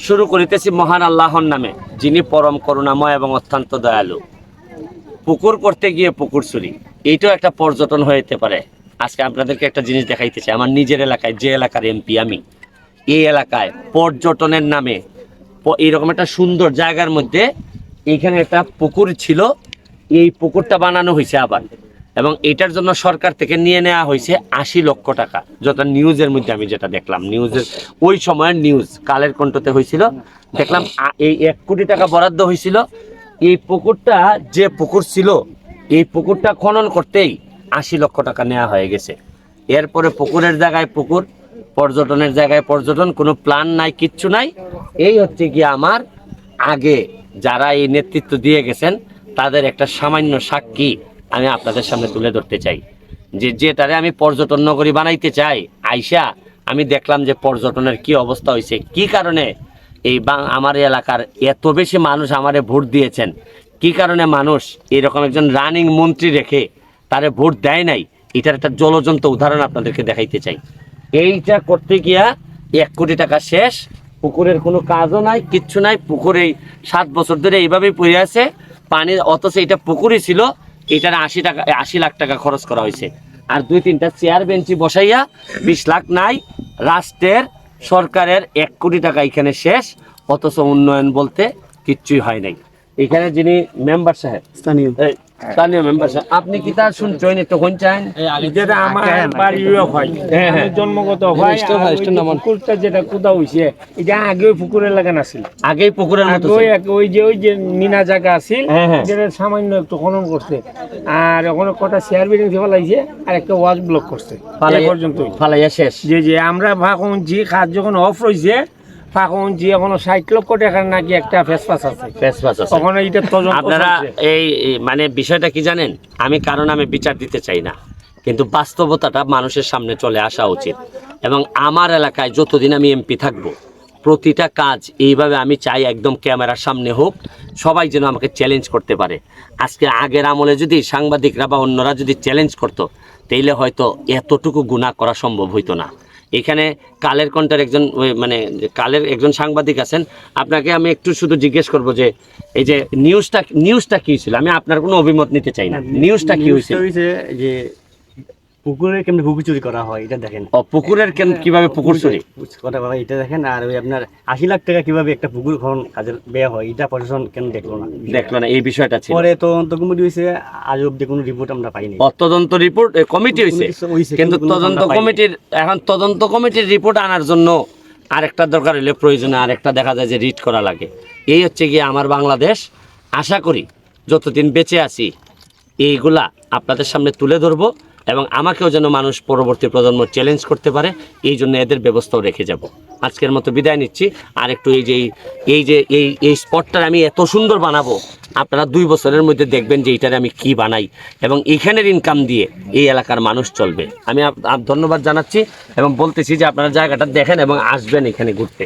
শুরু করিতেছি মহান আল্লাহর নামে, যিনি পরম করুণাময় এবং অত্যন্ত দয়ালু। পুকুর করতে গিয়ে পুকুর চুরি, এইটাও একটা পর্যটন হইতে পারে। আজকে আপনাদেরকে একটা জিনিস দেখাইতে চাই। আমার নিজের এলাকায়, যে এলাকার এমপি আমি, এই এলাকায় পর্যটনের নামে এইরকম একটা সুন্দর জায়গার মধ্যে এইখানে একটা পুকুর ছিল। এই পুকুরটা বানানো হয়েছে আবার, এবং এটার জন্য সরকার থেকে নিয়ে নেওয়া হয়েছে ৮০ লক্ষ টাকা। যত নিউজের মধ্যে আমি যেটা দেখলাম, নিউজের ওই সময়ের নিউজ কালের কণ্ঠতে হয়েছিল, দেখলাম এই ১ কোটি টাকা বরাদ্দ হয়েছিল। এই পুকুরটা যে পুকুর ছিল, এই পুকুরটা খনন করতেই ৮০ লক্ষ টাকা নেওয়া হয়ে গেছে। এরপরে পুকুরের জায়গায় পুকুর, পর্যটনের জায়গায় পর্যটন, কোনো প্ল্যান নাই, কিচ্ছু নাই। এই হচ্ছে কি আমার আগে যারা এই নেতৃত্ব দিয়ে গেছেন তাদের একটা সামান্য সাক্ষী আমি আপনাদের সামনে তুলে ধরতে চাই। যেটারে আমি পর্যটন নগরী বানাইতে চাই, আইসা আমি দেখলাম যে পর্যটনের কি অবস্থা হয়েছে। কি কারণে এই আমার এলাকার এত বেশি মানুষ আমারে ভোট দিয়েছেন, কি কারণে মানুষ এরকম একজন রানিং মন্ত্রী রেখে তারে ভোট দেয় নাই, এটার একটা জ্বলজ্বন্ত উদাহরণ আপনাদেরকে দেখাইতে চাই। এইটা করতে গিয়া ১ কোটি টাকা শেষ, পুকুরের কোনো কাজও নাই, কিচ্ছু নাই। পুকুরে ৭ বছর ধরে এইভাবেই পড়ে আছে পানি, অথচ এটা পুকুরই ছিল। এটার ৮০ লাখ টাকা খরচ করা হয়েছে। আর ২-৩টা চেয়ার বেঞ্চি বসাইয়া ২০ লাখ নাই। রাষ্ট্রের সরকারের ১ কোটি টাকা এখানে শেষ, অথচ উন্নয়ন বলতে কিচ্ছুই হয় নাই। এখানে যিনি মেম্বার সাহেব, স্থানীয় মেম্বার সাহেব, আপনি কি তার শুনছেন একটু চান? যেটা আমার বাড়িও হয়, জন্মগত হয়। পুকুরটা যেটা কোথাও হয়েছে, এটা আগে পুকুরের লাগা নাছিল, আগেই পুকুরের মতো ছিল। ওই যে মিনা জায়গা আছিল, যেটা সামান্য একটু খনন করছে, আর ওখানে কটা চেয়ার বিল্ডিং ফেলাইছে, আর একটা ওয়াশ ব্লক করছে পর্যন্ত ফালাইয়া শেষ। যে আমরা ভাবুন যে কাজ যখন অফ রয়েছে, এখন যে এখনো ৬০ লক্ষ টাকার নাকি একটা ফেসপাস আছে। ওখানে এটা আপনারা এই মানে বিষয়টা কি জানেন, আমি কারণ আমি বিচার দিতে চাই না, কিন্তু বাস্তবতাটা মানুষের সামনে চলে আসা উচিত। এবং আমার এলাকায় যতদিন আমি এমপি থাকবো, প্রতিটা কাজ এইভাবে আমি চাই একদম ক্যামেরার সামনে হোক, সবাই যেন আমাকে চ্যালেঞ্জ করতে পারে। আজকে আগের আমলে যদি সাংবাদিকরা বা অন্যরা যদি চ্যালেঞ্জ করতো, তাইলে হয়তো এতটুকু গুনাহ করা সম্ভব হইতো না। এখানে কালের কণ্ঠের একজন মানে কালের একজন সাংবাদিক আছেন, আপনাকে আমি একটু শুধু জিজ্ঞেস করব যে এই যে নিউজটা কি ছিল, আমি আপনার কোনো অভিমত নিতে চাই না। নিউজটা কি হয়েছে যে পুকুরে কেমন পুকুর চুরি করা হয় এটা দেখেন। পুকুরের কিভাবে পুকুর চুরি করা হয় এটা দেখেন। আর ওই আপনার ৮০ লাখ টাকা কিভাবে একটা পুকুর খনন কাজে ব্যয় হয়, এটা প্রশাসন কেন দেখলো না। এই বিষয়টা ছিল। পরে তদন্ত কমিটি হয়েছে, আজ অব্দি কোনো রিপোর্ট আমরা পাইনি। তদন্ত রিপোর্ট কমিটি হয়েছে, কিন্তু তদন্ত কমিটির রিপোর্ট আনার জন্য আরেকটা দরকার হলে প্রয়োজনে আরেকটা দেখা যায় যে রিট করা লাগে। এই হচ্ছে গিয়ে আমার বাংলাদেশ। আশা করি যতদিন বেঁচে আছি এইগুলা আপনাদের সামনে তুলে ধরবো, এবং আমাকেও যেন মানুষ পরবর্তী প্রজন্ম চ্যালেঞ্জ করতে পারে, এই জন্য এদের ব্যবস্থাও রেখে যাব। আজকের মতো বিদায় নিচ্ছি। আর একটু এই স্পটটা আমি এত সুন্দর বানাবো, আপনারা ২ বছরের মধ্যে দেখবেন যে এইটারে আমি কি বানাই, এবং এইখানের ইনকাম দিয়ে এই এলাকার মানুষ চলবে। আমি ধন্যবাদ জানাচ্ছি এবং বলতেছি যে আপনারা জায়গাটা দেখেন এবং আসবেন এখানে ঘুরতে।